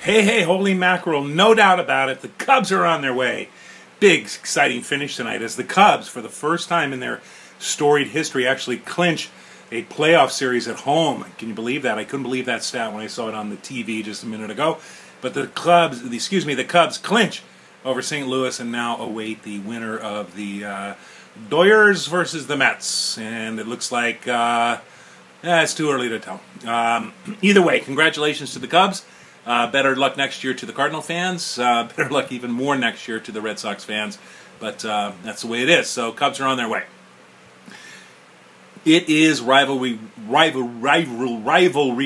Hey, hey, holy mackerel, no doubt about it, the Cubs are on their way. Big, exciting finish tonight as the Cubs, for the first time in their storied history, actually clinch a playoff series at home. Can you believe that? I couldn't believe that stat when I saw it on the TV just a minute ago. But the Cubs clinch over St. Louis and now await the winner of the Dodgers versus the Mets. And it looks like it's too early to tell. Either way, congratulations to the Cubs. Better luck next year to the Cardinal fans. Better luck even more next year to the Red Sox fans. But that's the way it is. So Cubs are on their way. It is rivalry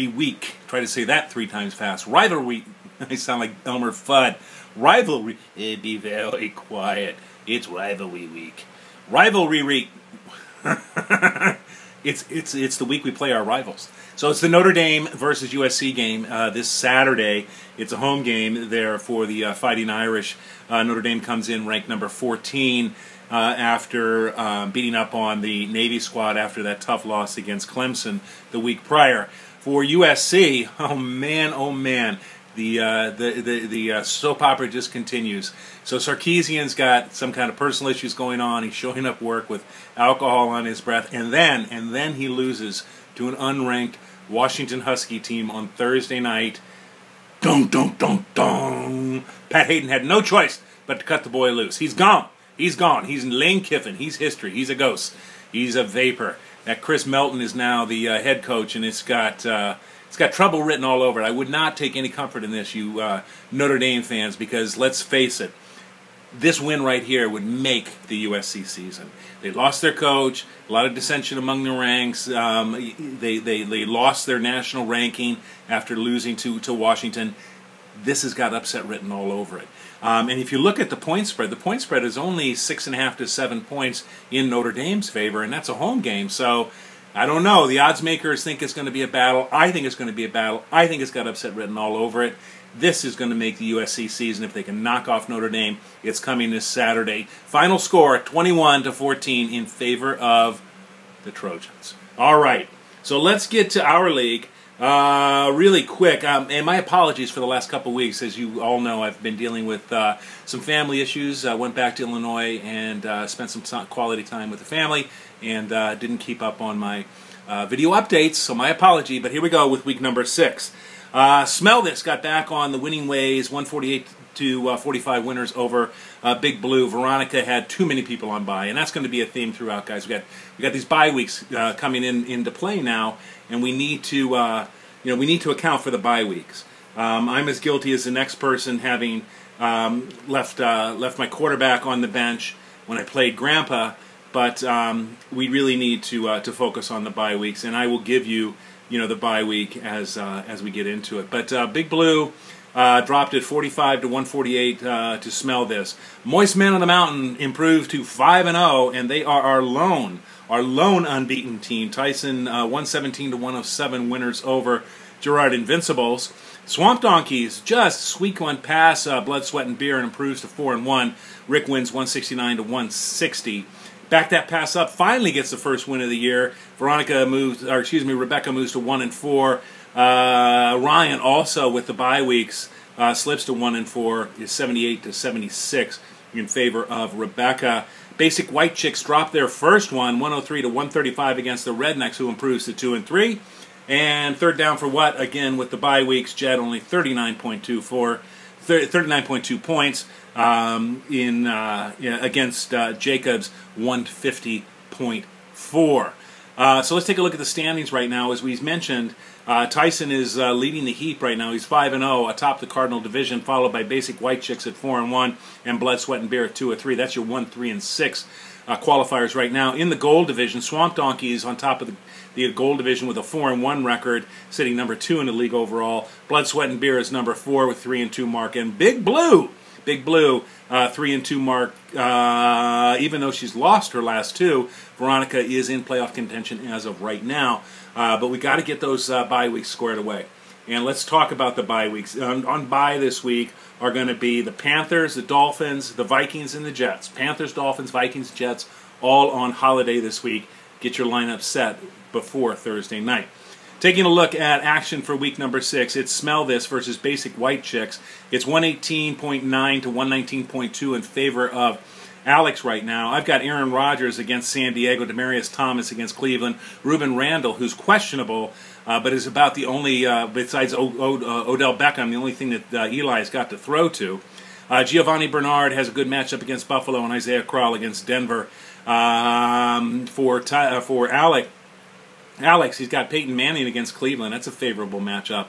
week. Try to say that 3 times fast. Rivalry. I sound like Elmer Fudd. Rivalry. Be very quiet. It's rivalry week. Rivalry week. It's the week we play our rivals. So it's the Notre Dame versus USC game this Saturday. It's a home game there for the Fighting Irish. Notre Dame comes in ranked number 14 after beating up on the Navy squad after that tough loss against Clemson the week prior. For USC, oh man, the soap opera just continues. So Sarkisian's got some kind of personal issues going on. He's showing up work with alcohol on his breath, and then he loses to an unranked Washington Husky team on Thursday night. Dun dun dun dun. Pat Hayden had no choice but to cut the boy loose. He's gone. He's gone. He's Lane Kiffin. He's history. He's a ghost. He's a vapor. That Chris Melton is now the head coach, and it's got trouble written all over it. I would not take any comfort in this, you Notre Dame fans, because let's face it, this win right here would make the USC season. They lost their coach, a lot of dissension among the ranks. They lost their national ranking after losing to Washington. This has got upset written all over it. And if you look at the point spread is only 6.5 to 7 points in Notre Dame's favor, and that's a home game. So I don't know. The odds makers think it's going to be a battle. I think it's going to be a battle. I think it's got upset written all over it. This is going to make the USC season. If they can knock off Notre Dame, it's coming this Saturday. Final score, 21-14 in favor of the Trojans. All right, so let's get to our league really quick. And my apologies for the last couple weeks. As you all know, I've been dealing with some family issues. I went back to Illinois and spent some quality time with the family and didn't keep up on my video updates, so my apology. But here we go with week number 6. Smell This got back on the winning ways, 148-45 winners over Big Blue. Veronica had too many people on bye, and that's going to be a theme throughout, guys. We got these bye weeks coming into play now, and we need to account for the bye weeks. I'm as guilty as the next person, having left my quarterback on the bench when I played Grandpa. But we really need to focus on the bye weeks, and I will give you the bye week as we get into it. But Big Blue dropped it 45-148 to Smell This. Moist Man on the Mountain improved to 5-0, and they are our lone unbeaten team. Tyson 117-107 winners over Girard Invincibles. Swamp Donkeys just squeak one past Blood, Sweat, and Beer and improves to 4-1. Rick wins 169-160. Back that pass up, finally gets the first win of the year. Rebecca moves to 1-4. Ryan also with the bye weeks slips to 1-4, is 78-76 in favor of Rebecca. Basic White Chicks dropped their first one, 103-135 against the Rednecks, who improves to 2-3. And Third Down for What, again with the bye weeks, Jed only 39.2 points against Jacobs 150.4. So let's take a look at the standings right now. As we mentioned, Tyson is leading the heap right now. He's 5-0 atop the Cardinal division, followed by Basic White Chicks at 4-1 and Blood, Sweat, and Beer at 2-3. That's your 1, 3, and 6 qualifiers right now. In the Gold division, Swamp Donkeys on top of the Gold division with a 4-1 record, sitting number 2 in the league overall. Blood, Sweat, and Beer is number 4 with 3-2 mark, and Big Blue 3-2 mark. Even though she's lost her last 2, Veronica is in playoff contention as of right now. But we got to get those bye weeks squared away. And let's talk about the bye weeks. On bye this week are going to be the Panthers, the Dolphins, the Vikings, and the Jets. Panthers, Dolphins, Vikings, Jets, all on holiday this week. Get your lineup set before Thursday night. Taking a look at action for week number 6, it's Smell This versus Basic White Chicks. It's 118.9 to 119.2 in favor of Alex right now. I've got Aaron Rodgers against San Diego, Demaryius Thomas against Cleveland, Ruben Randall, who's questionable, but is about the only, besides Odell Beckham, the only thing that Eli's got to throw to. Giovanni Bernard has a good matchup against Buffalo, and Isaiah Crowell against Denver. For Alex, he's got Peyton Manning against Cleveland. That's a favorable matchup.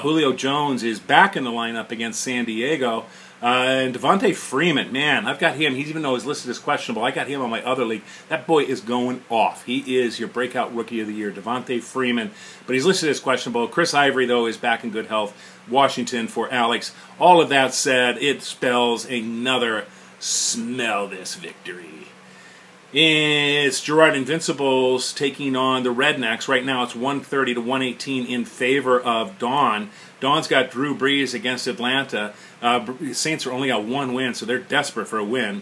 Julio Jones is back in the lineup against San Diego. And Devontae Freeman, man, I've got him. Even though he's listed as questionable, I got him on my other league. That boy is going off. He is your breakout rookie of the year, Devontae Freeman. But he's listed as questionable. Chris Ivory, though, is back in good health. Washington for Alex. All of that said, it spells another Smell This victory. It's Gerard Invincibles taking on the Rednecks. Right now it's 130 to 118 in favor of Dawn. Dawn's got Drew Brees against Atlanta. Saints are only got one win, so they're desperate for a win.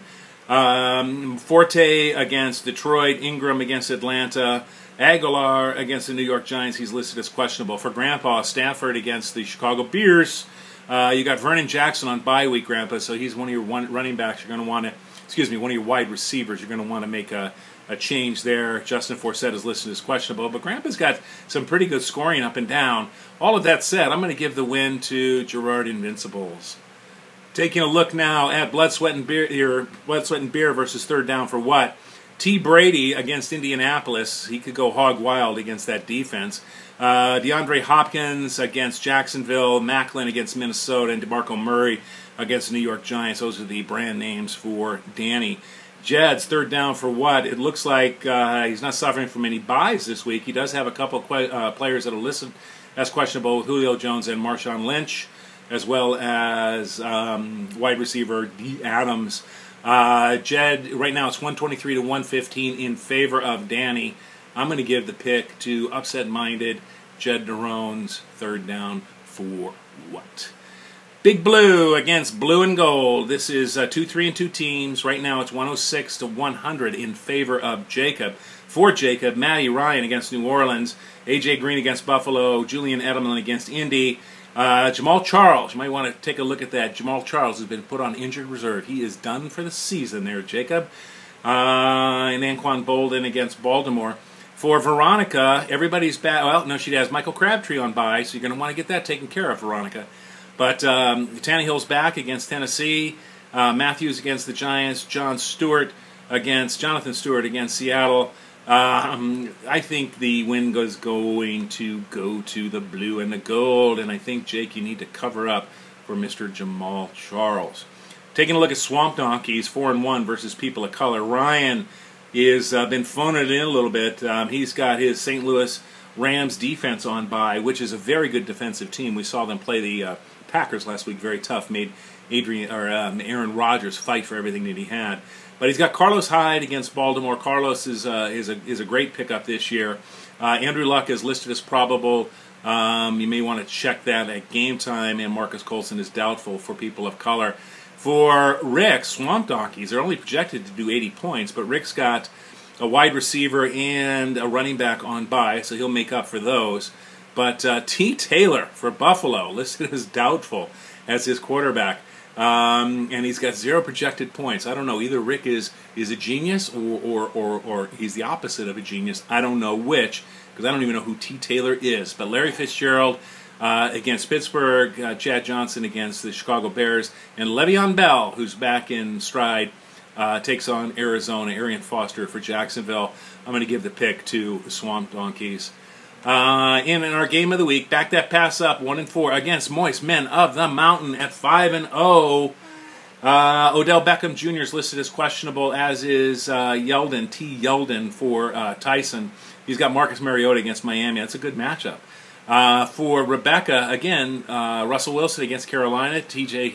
Forte against Detroit. Ingram against Atlanta. Aguilar against the New York Giants. He's listed as questionable. For Grandpa, Stafford against the Chicago Bears. You got Vernon Jackson on bye week, Grandpa, so he's one of your running backs you're going to want to... Excuse me, one of your wide receivers, you're going to want to make a change there. Justin Forsett is listed as questionable, but Grandpa's got some pretty good scoring up and down. All of that said, I'm going to give the win to Gerard Invincibles. Taking a look now at Blood, Sweat, and Beer versus Third Down for What? T. Brady against Indianapolis. He could go hog wild against that defense. DeAndre Hopkins against Jacksonville. Macklin against Minnesota. And DeMarco Murray against the New York Giants. Those are the brand names for Danny. Jed's Third Down for What? It looks like he's not suffering from any buys this week. He does have a couple of players that are listed as questionable, with Julio Jones and Marshawn Lynch, as well as wide receiver D. Adams. Jed, right now it's 123 to 115 in favor of Danny. I'm going to give the pick to upset-minded Jed Darone's Third Down for What? Big Blue against Blue and Gold. This is 2-3-2 teams. Right now it's 106 to 100 in favor of Jacob. For Jacob, Matty Ryan against New Orleans. A.J. Green against Buffalo. Julian Edelman against Indy. Jamal Charles, you might want to take a look at that. Jamal Charles has been put on injured reserve. He is done for the season there, Jacob. And Anquan Bolden against Baltimore. For Veronica, everybody's back. Well, no, she has Michael Crabtree on bye, so you're going to want to get that taken care of, Veronica. But Tannehill's back against Tennessee. Matthews against the Giants. Jonathan Stewart against Seattle. I think the win is going to go to the Blue and the Gold, and I think, Jake, you need to cover up for Mr. Jamal Charles. Taking a look at Swamp Donkeys, 4-1 versus People of Color. Ryan has been phoning it in a little bit. He's got his St. Louis Rams defense on bye, which is a very good defensive team. We saw them play the Packers last week, very tough. Made Aaron Rodgers fight for everything that he had. But he's got Carlos Hyde against Baltimore. Carlos is a great pickup this year. Andrew Luck is listed as probable. You may want to check that at game time. And Marcus Colson is doubtful for People of Color. For Rick, Swamp Donkeys, they're only projected to do 80 points, but Rick's got a wide receiver and a running back on bye, so he'll make up for those. But T. Taylor for Buffalo, listed as doubtful as his quarterback. And he's got 0 projected points. I don't know, either Rick is a genius or he's the opposite of a genius. I don't know which, because I don't even know who T. Taylor is. But Larry Fitzgerald against Pittsburgh, Chad Johnson against the Chicago Bears, and Le'Veon Bell, who's back in stride, takes on Arizona. Arian Foster for Jacksonville. I'm going to give the pick to Swamp Donkeys. In our game of the week, back that pass up, 1-4 against Moist Men of the Mountain at 5-0. Odell Beckham Jr. is listed as questionable, as is Yeldon, T. Yeldon for Tyson. He's got Marcus Mariota against Miami. That's a good matchup. For Rebecca, again, Russell Wilson against Carolina, T.Y.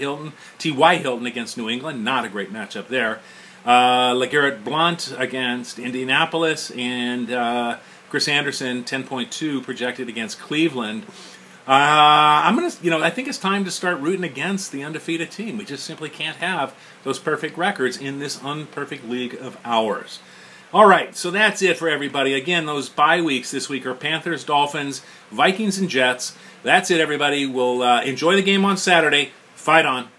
Hilton against New England. Not a great matchup there. LeGarrette Blount against Indianapolis, and Chris Anderson, 10.2 projected against Cleveland. I think it's time to start rooting against the undefeated team. We just simply can't have those perfect records in this unperfect league of ours. All right, so that's it for everybody. Again, those bye weeks this week are Panthers, Dolphins, Vikings, and Jets. That's it, everybody. We'll enjoy the game on Saturday. Fight on.